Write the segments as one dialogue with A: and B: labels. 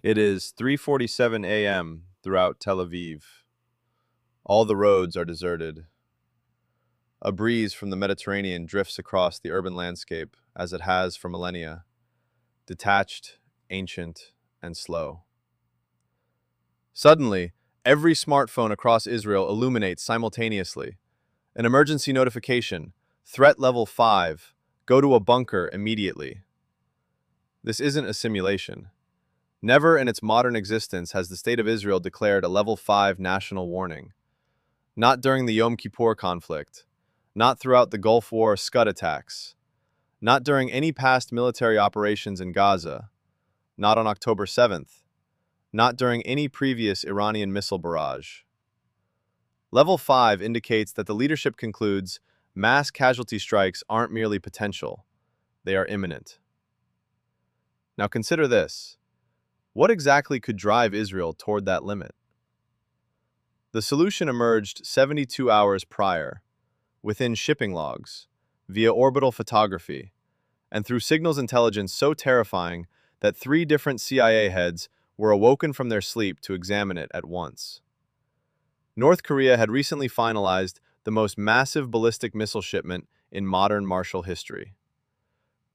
A: It is 3:47 a.m. throughout Tel Aviv. All the roads are deserted. A breeze from the Mediterranean drifts across the urban landscape as it has for millennia, detached, ancient, and slow. Suddenly, every smartphone across Israel illuminates simultaneously. An emergency notification, threat level 5, go to a bunker immediately. This isn't a simulation. Never in its modern existence has the State of Israel declared a level 5 national warning. Not during the Yom Kippur conflict, not throughout the Gulf War Scud attacks, not during any past military operations in Gaza, not on October 7th, not during any previous Iranian missile barrage. Level 5 indicates that the leadership concludes mass casualty strikes aren't merely potential, they are imminent. Now consider this. What exactly could drive Israel toward that limit? The solution emerged 72 hours prior, within shipping logs, via orbital photography, and through signals intelligence so terrifying that 3 different CIA heads were awoken from their sleep to examine it at once. North Korea had recently finalized the most massive ballistic missile shipment in modern martial history.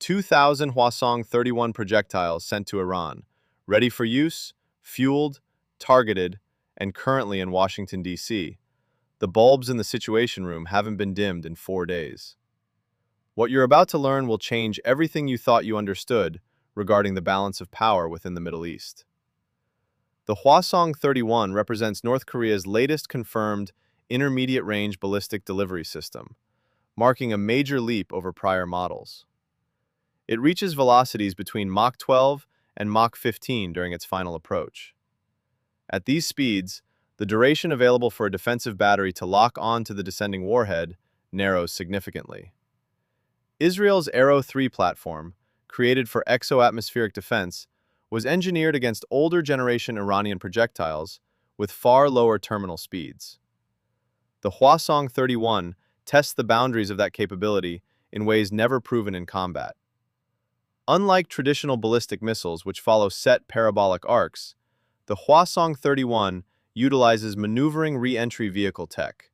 A: 2,000 Hwasong-31 projectiles sent to Iran, ready for use, fueled, targeted, and currently in Washington, D.C. The bulbs in the Situation Room haven't been dimmed in 4 days. What you're about to learn will change everything you thought you understood regarding the balance of power within the Middle East. The Hwasong-31 represents North Korea's latest confirmed intermediate-range ballistic delivery system, marking a major leap over prior models. It reaches velocities between Mach 12 and Mach 15 during its final approach. At these speeds, the duration available for a defensive battery to lock on to the descending warhead narrows significantly. Israel's Arrow 3 platform, created for exo-atmospheric defense, was engineered against older generation Iranian projectiles with far lower terminal speeds. The Hwasong-31 tests the boundaries of that capability in ways never proven in combat. Unlike traditional ballistic missiles which follow set parabolic arcs, the Hwasong-31 utilizes maneuvering re-entry vehicle tech,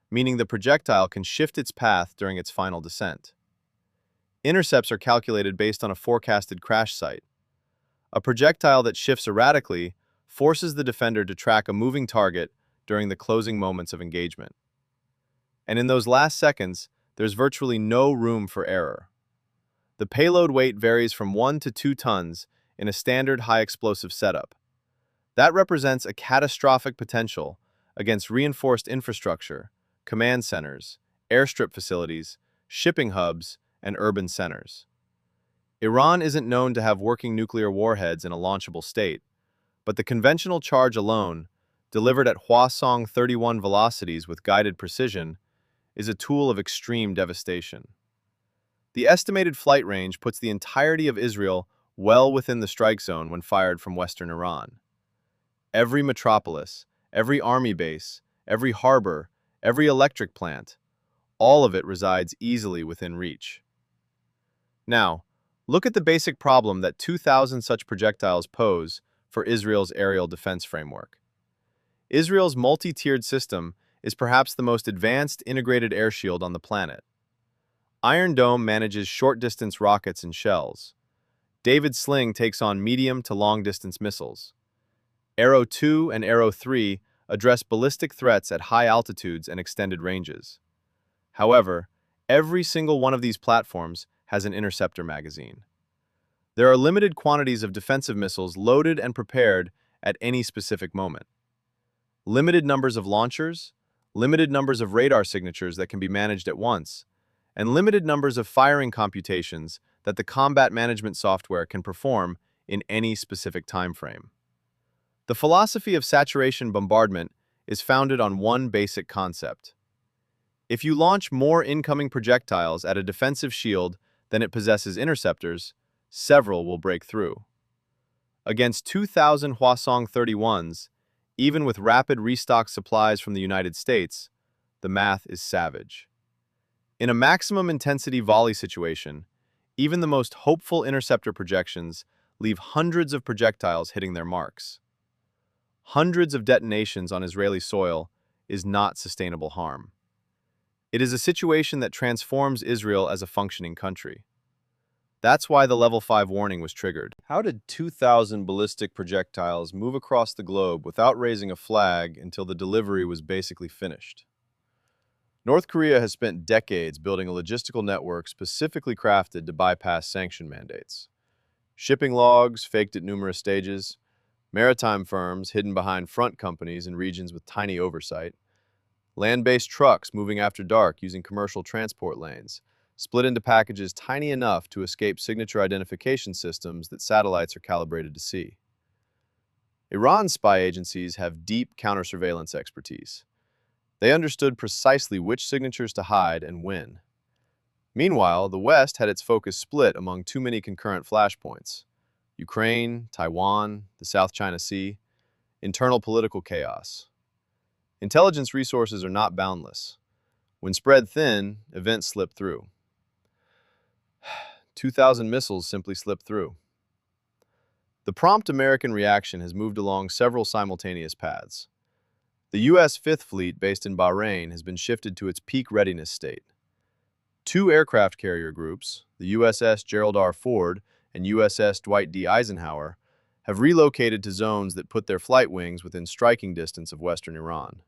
A: meaning the projectile can shift its path during its final descent. Intercepts are calculated based on a forecasted crash site. A projectile that shifts erratically forces the defender to track a moving target during the closing moments of engagement. And in those last seconds, there's virtually no room for error. The payload weight varies from 1 to 2 tons in a standard high-explosive setup. That represents a catastrophic potential against reinforced infrastructure, command centers, airstrip facilities, shipping hubs, and urban centers. Iran isn't known to have working nuclear warheads in a launchable state, but the conventional charge alone, delivered at Hwasong-31 velocities with guided precision, is a tool of extreme devastation. The estimated flight range puts the entirety of Israel well within the strike zone when fired from western Iran. Every metropolis, every army base, every harbor, every electric plant, all of it resides easily within reach. Now, look at the basic problem that 2,000 such projectiles pose for Israel's aerial defense framework. Israel's multi-tiered system is perhaps the most advanced integrated air shield on the planet. Iron Dome manages short-distance rockets and shells. David's Sling takes on medium to long-distance missiles. Arrow 2 and Arrow 3 address ballistic threats at high altitudes and extended ranges. However, every single one of these platforms has an interceptor magazine. There are limited quantities of defensive missiles loaded and prepared at any specific moment. Limited numbers of launchers, limited numbers of radar signatures that can be managed at once, and limited numbers of firing computations that the combat management software can perform in any specific time frame. The philosophy of saturation bombardment is founded on one basic concept. If you launch more incoming projectiles at a defensive shield than it possesses interceptors, several will break through. Against 2,000 Hwasong-31s, even with rapid restock supplies from the United States, the math is savage. In a maximum intensity volley situation, even the most hopeful interceptor projections leave hundreds of projectiles hitting their marks. Hundreds of detonations on Israeli soil is not sustainable harm. It is a situation that transforms Israel as a functioning country. That's why the Level 5 warning was triggered. How did 2,000 ballistic projectiles move across the globe without raising a flag until the delivery was basically finished? North Korea has spent decades building a logistical network specifically crafted to bypass sanction mandates. Shipping logs faked at numerous stages, maritime firms hidden behind front companies in regions with tiny oversight, land-based trucks moving after dark using commercial transport lanes, split into packages tiny enough to escape signature identification systems that satellites are calibrated to see. Iran's spy agencies have deep counter-surveillance expertise. They understood precisely which signatures to hide and when. Meanwhile, the West had its focus split among too many concurrent flashpoints: Ukraine, Taiwan, the South China Sea, internal political chaos. Intelligence resources are not boundless. When spread thin, events slip through. 2,000 missiles simply slip through. The prompt American reaction has moved along several simultaneous paths. The U.S. Fifth Fleet, based in Bahrain, has been shifted to its peak readiness state. Two aircraft carrier groups, the USS Gerald R. Ford and USS Dwight D. Eisenhower, have relocated to zones that put their flight wings within striking distance of western Iran.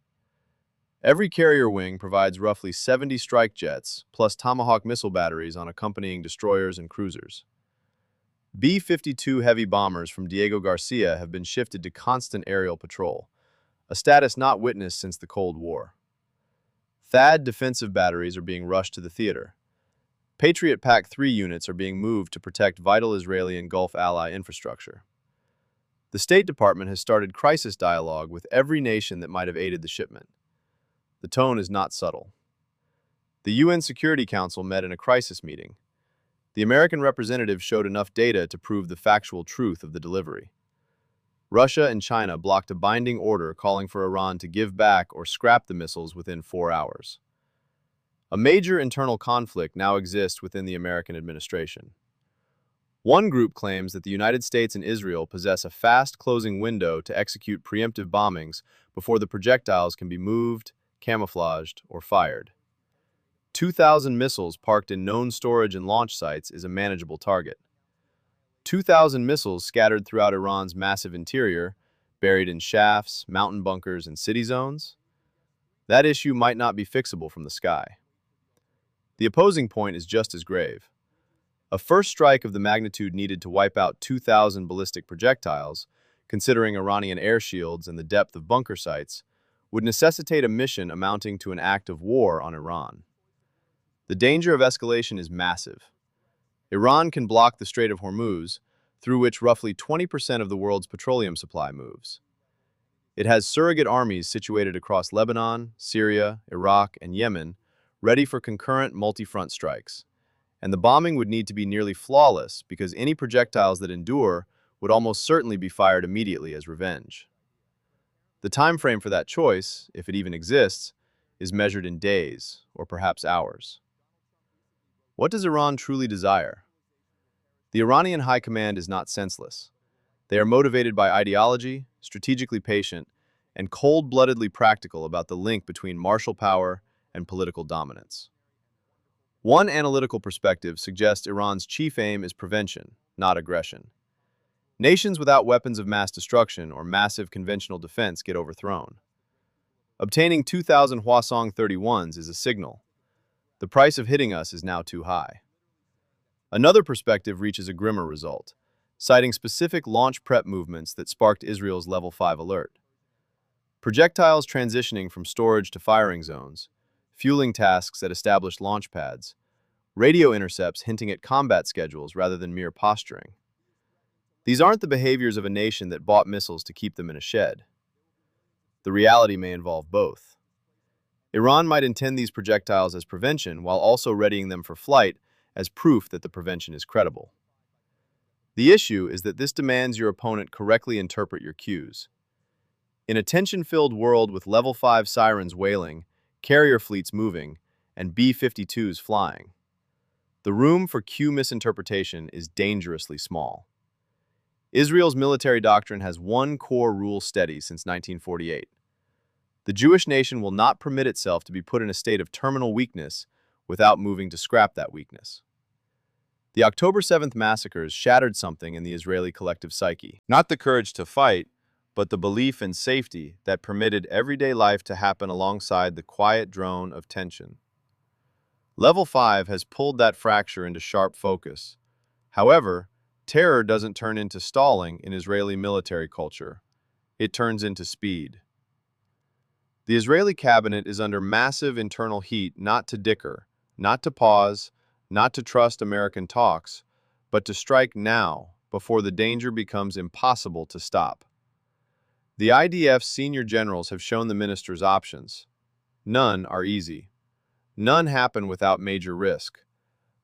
A: Every carrier wing provides roughly 70 strike jets, plus Tomahawk missile batteries on accompanying destroyers and cruisers. B-52 heavy bombers from Diego Garcia have been shifted to constant aerial patrol, a status not witnessed since the Cold War. THAAD defensive batteries are being rushed to the theater. Patriot PAC-3 units are being moved to protect vital Israeli and Gulf ally infrastructure. The State Department has started crisis dialogue with every nation that might have aided the shipment. The tone is not subtle. The UN Security Council met in a crisis meeting. The American representative showed enough data to prove the factual truth of the delivery. Russia and China blocked a binding order calling for Iran to give back or scrap the missiles within 4 hours. A major internal conflict now exists within the American administration. One group claims that the United States and Israel possess a fast-closing window to execute preemptive bombings before the projectiles can be moved, camouflaged, or fired. 2,000 missiles parked in known storage and launch sites is a manageable target. 2,000 missiles scattered throughout Iran's massive interior, buried in shafts, mountain bunkers, and city zones? That issue might not be fixable from the sky. The opposing point is just as grave. A first strike of the magnitude needed to wipe out 2,000 ballistic projectiles, considering Iranian air shields and the depth of bunker sites, would necessitate a mission amounting to an act of war on Iran. The danger of escalation is massive. Iran can block the Strait of Hormuz, through which roughly 20% of the world's petroleum supply moves. It has surrogate armies situated across Lebanon, Syria, Iraq, and Yemen, ready for concurrent multi-front strikes. And the bombing would need to be nearly flawless because any projectiles that endure would almost certainly be fired immediately as revenge. The time frame for that choice, if it even exists, is measured in days, or perhaps hours. What does Iran truly desire? The Iranian high command is not senseless. They are motivated by ideology, strategically patient, and cold-bloodedly practical about the link between martial power and political dominance. One analytical perspective suggests Iran's chief aim is prevention, not aggression. Nations without weapons of mass destruction or massive conventional defense get overthrown. Obtaining 2,000 Hwasong-31s is a signal. The price of hitting us is now too high. Another perspective reaches a grimmer result, citing specific launch prep movements that sparked Israel's Level 5 alert. Projectiles transitioning from storage to firing zones, fueling tasks at established launch pads, radio intercepts hinting at combat schedules rather than mere posturing. These aren't the behaviors of a nation that bought missiles to keep them in a shed. The reality may involve both. Iran might intend these projectiles as prevention while also readying them for flight as proof that the prevention is credible. The issue is that this demands your opponent correctly interpret your cues. In a tension-filled world with Level 5 sirens wailing, carrier fleets moving, and B-52s flying, the room for cue misinterpretation is dangerously small. Israel's military doctrine has one core rule steady since 1948. The Jewish nation will not permit itself to be put in a state of terminal weakness without moving to scrap that weakness. The October 7th massacres shattered something in the Israeli collective psyche. Not the courage to fight, but the belief in safety that permitted everyday life to happen alongside the quiet drone of tension. Level 5 has pulled that fracture into sharp focus. However, terror doesn't turn into stalling in Israeli military culture. It turns into speed. The Israeli cabinet is under massive internal heat not to dicker, not to pause, not to trust American talks, but to strike now before the danger becomes impossible to stop. The IDF's senior generals have shown the ministers options. None are easy. None happen without major risk.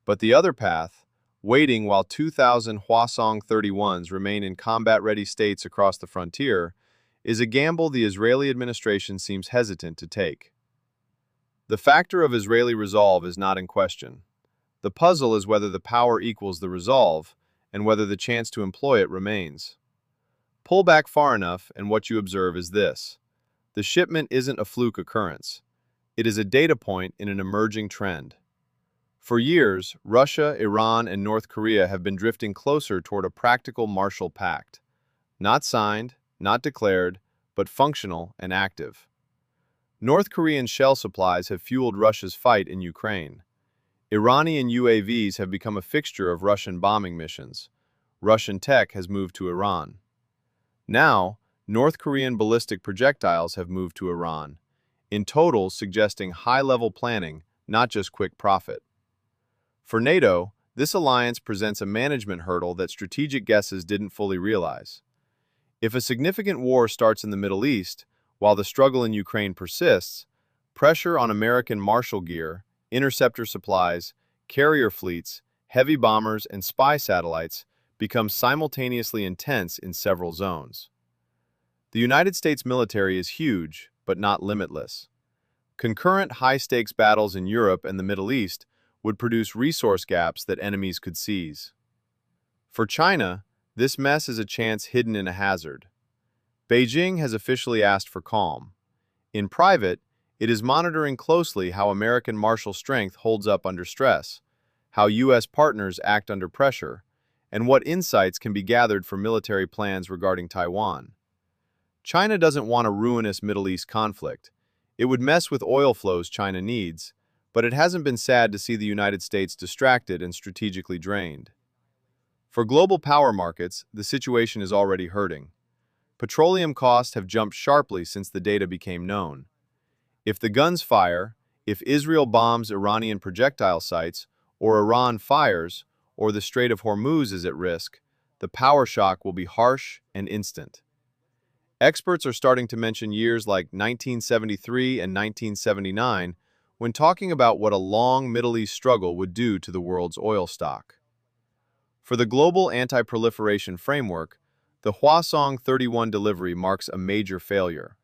A: But the other path, waiting while 2,000 Hwasong 31s remain in combat-ready states across the frontier, is a gamble the Israeli administration seems hesitant to take. The factor of Israeli resolve is not in question. The puzzle is whether the power equals the resolve, and whether the chance to employ it remains. Pull back far enough, and what you observe is this. The shipment isn't a fluke occurrence. It is a data point in an emerging trend. For years, Russia, Iran, and North Korea have been drifting closer toward a practical Marshall Pact. Not signed, not declared, but functional and active. North Korean shell supplies have fueled Russia's fight in Ukraine. Iranian UAVs have become a fixture of Russian bombing missions. Russian tech has moved to Iran. Now, North Korean ballistic projectiles have moved to Iran, in total suggesting high-level planning, not just quick profit. For NATO, this alliance presents a management hurdle that strategic guesses didn't fully realize. If a significant war starts in the Middle East, while the struggle in Ukraine persists, pressure on American Marshall gear, interceptor supplies, carrier fleets, heavy bombers, and spy satellites becomes simultaneously intense in several zones. The United States military is huge, but not limitless. Concurrent high-stakes battles in Europe and the Middle East would produce resource gaps that enemies could seize. For China, this mess is a chance hidden in a hazard. Beijing has officially asked for calm. In private, it is monitoring closely how American martial strength holds up under stress, how U.S. partners act under pressure, and what insights can be gathered for military plans regarding Taiwan. China doesn't want a ruinous Middle East conflict. It would mess with oil flows China needs, but it hasn't been sad to see the United States distracted and strategically drained. For global power markets, the situation is already hurting. Petroleum costs have jumped sharply since the data became known. If the guns fire, if Israel bombs Iranian projectile sites, or Iran fires, or the Strait of Hormuz is at risk, the power shock will be harsh and instant. Experts are starting to mention years like 1973 and 1979 when talking about what a long Middle East struggle would do to the world's oil stock. For the global anti-proliferation framework, the Hwasong 31 delivery marks a major failure.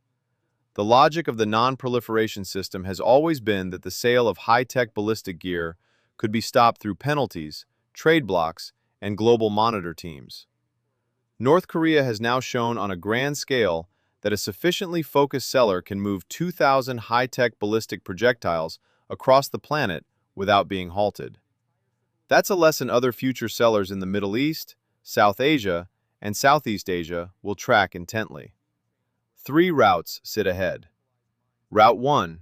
A: The logic of the non-proliferation system has always been that the sale of high-tech ballistic gear could be stopped through penalties, trade blocks, and global monitor teams. North Korea has now shown on a grand scale that a sufficiently focused seller can move 2,000 high-tech ballistic projectiles across the planet without being halted. That's a lesson other future sellers in the Middle East, South Asia, and Southeast Asia will track intently. 3 routes sit ahead. Route 1.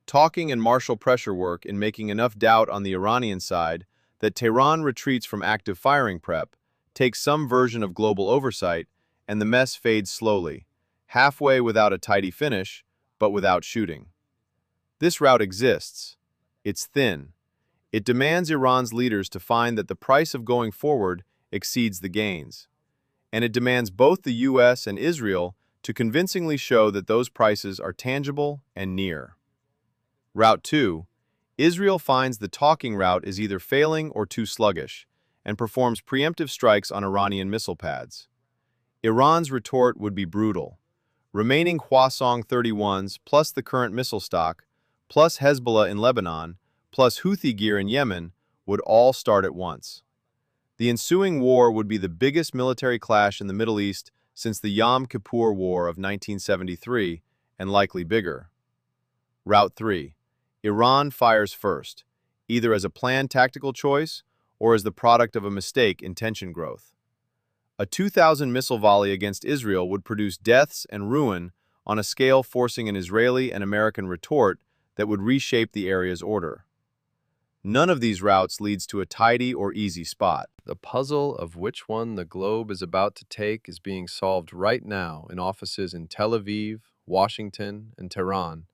A: Talking and martial pressure work in making enough doubt on the Iranian side that Tehran retreats from active firing prep, takes some version of global oversight, and the mess fades slowly, halfway without a tidy finish, but without shooting. This route exists. It's thin. It demands Iran's leaders to find that the price of going forward exceeds the gains. And it demands both the US and Israel to convincingly show that those prices are tangible and near. Route 2. Israel finds the talking route is either failing or too sluggish, and performs preemptive strikes on Iranian missile pads. Iran's retort would be brutal. Remaining Hwasong 31s plus the current missile stock, plus Hezbollah in Lebanon, plus Houthi gear in Yemen would all start at once. The ensuing war would be the biggest military clash in the Middle East since the Yom Kippur War of 1973, and likely bigger. Route 3. Iran fires first, either as a planned tactical choice or as the product of a mistake in tension growth. A 2,000 missile volley against Israel would produce deaths and ruin on a scale forcing an Israeli and American retort that would reshape the area's order. None of these routes leads to a tidy or easy spot. The puzzle of which one the globe is about to take is being solved right now in offices in Tel Aviv, Washington, and Tehran,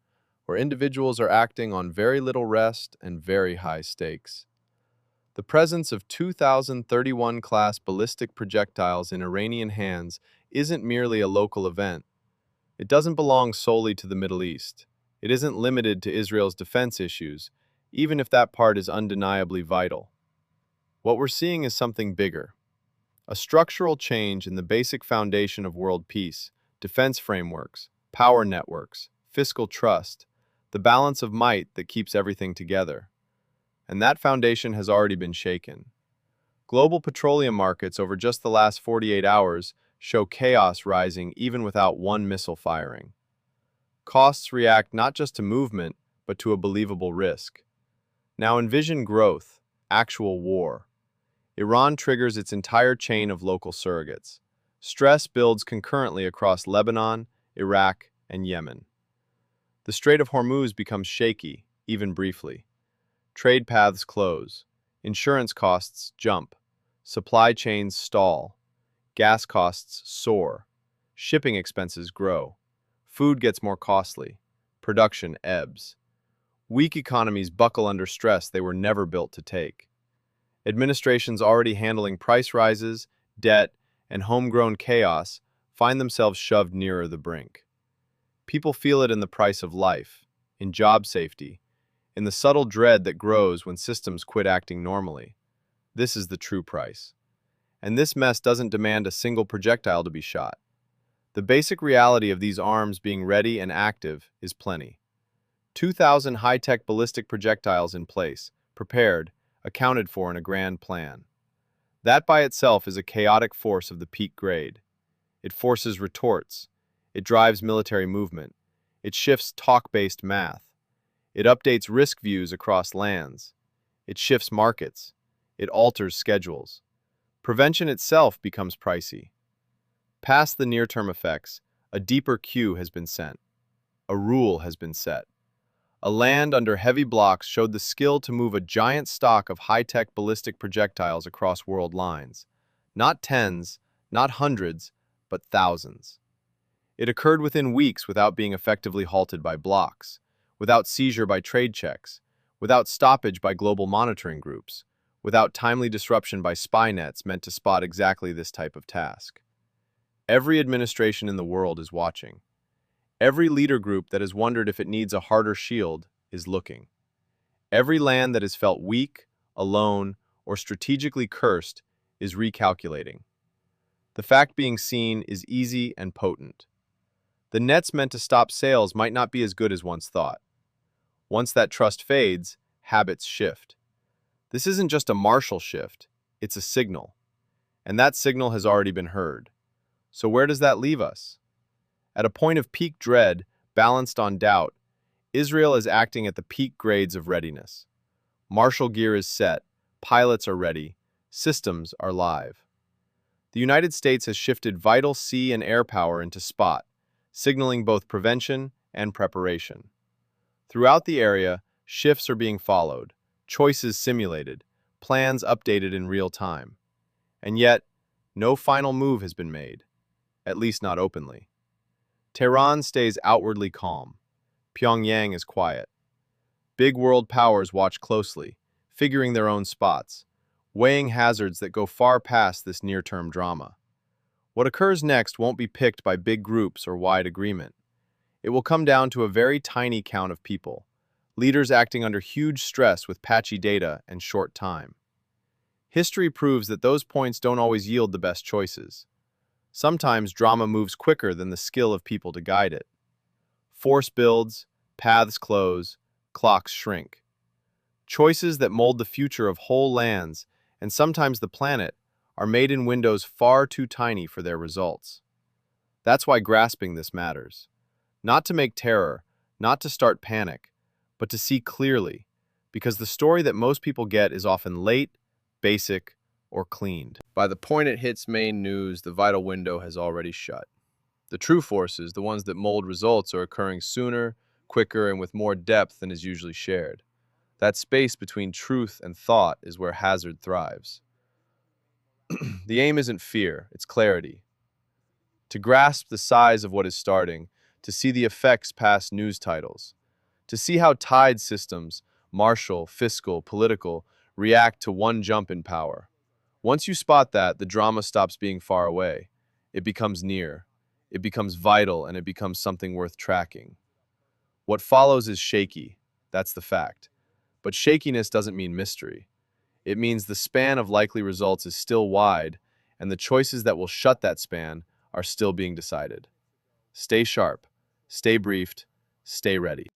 A: where individuals are acting on very little rest and very high stakes. The presence of 2031 class ballistic projectiles in Iranian hands isn't merely a local event. It doesn't belong solely to the Middle East. It isn't limited to Israel's defense issues, even if that part is undeniably vital. What we're seeing is something bigger. A structural change in the basic foundation of world peace, defense frameworks, power networks, fiscal trust, the balance of might that keeps everything together. And that foundation has already been shaken. Global petroleum markets over just the last 48 hours show chaos rising even without one missile firing. Costs react not just to movement, but to a believable risk. Now envision growth, actual war. Iran triggers its entire chain of local surrogates. Stress builds concurrently across Lebanon, Iraq, and Yemen. The Strait of Hormuz becomes shaky, even briefly. Trade paths close. Insurance costs jump. Supply chains stall. Gas costs soar. Shipping expenses grow. Food gets more costly. Production ebbs. Weak economies buckle under stress they were never built to take. Administrations already handling price rises, debt, and homegrown chaos find themselves shoved nearer the brink. People feel it in the price of life, in job safety, in the subtle dread that grows when systems quit acting normally. This is the true price. And this mess doesn't demand a single projectile to be shot. The basic reality of these arms being ready and active is plenty. 2,000 high-tech ballistic projectiles in place, prepared, accounted for in a grand plan. That by itself is a chaotic force of the peak grade. It forces retorts. It drives military movement. It shifts talk-based math. It updates risk views across lands. It shifts markets. It alters schedules. Prevention itself becomes pricey. Past the near-term effects, a deeper cue has been sent. A rule has been set. A land under heavy blocks showed the skill to move a giant stock of high-tech ballistic projectiles across world lines. Not tens, not hundreds, but thousands. It occurred within weeks without being effectively halted by blocks, without seizure by trade checks, without stoppage by global monitoring groups, without timely disruption by spy nets meant to spot exactly this type of task. Every administration in the world is watching. Every leader group that has wondered if it needs a harder shield is looking. Every land that has felt weak, alone, or strategically cursed is recalculating. The fact being seen is easy and potent. The nets meant to stop sales might not be as good as once thought. Once that trust fades, habits shift. This isn't just a martial shift, it's a signal. And that signal has already been heard. So where does that leave us? At a point of peak dread, balanced on doubt, Israel is acting at the peak grades of readiness. Martial gear is set, pilots are ready, systems are live. The United States has shifted vital sea and air power into spot, signaling both prevention and preparation. Throughout the area, shifts are being followed, choices simulated, plans updated in real time. And yet, no final move has been made, at least not openly. Tehran stays outwardly calm. Pyongyang is quiet. Big world powers watch closely, figuring their own spots, weighing hazards that go far past this near-term drama. What occurs next won't be picked by big groups or wide agreement. It will come down to a very tiny count of people, leaders acting under huge stress with patchy data and short time. History proves that those points don't always yield the best choices. Sometimes drama moves quicker than the skill of people to guide it. Force builds, paths close, clocks shrink. Choices that mold the future of whole lands and sometimes the planet, are made in windows far too tiny for their results. That's why grasping this matters. Not to make terror, not to start panic, but to see clearly, because the story that most people get is often late, basic, or cleaned. By the point it hits main news, the vital window has already shut. The true forces, the ones that mold results, are occurring sooner, quicker, and with more depth than is usually shared. That space between truth and thought is where hazard thrives. The aim isn't fear, it's clarity. To grasp the size of what is starting, to see the effects past news titles, to see how tide systems, martial, fiscal, political, react to one jump in power. Once you spot that, the drama stops being far away. It becomes near. It becomes vital, and it becomes something worth tracking. What follows is shaky. That's the fact. But shakiness doesn't mean mystery. It means the span of likely results is still wide, and the choices that will shut that span are still being decided. Stay sharp, stay briefed, stay ready.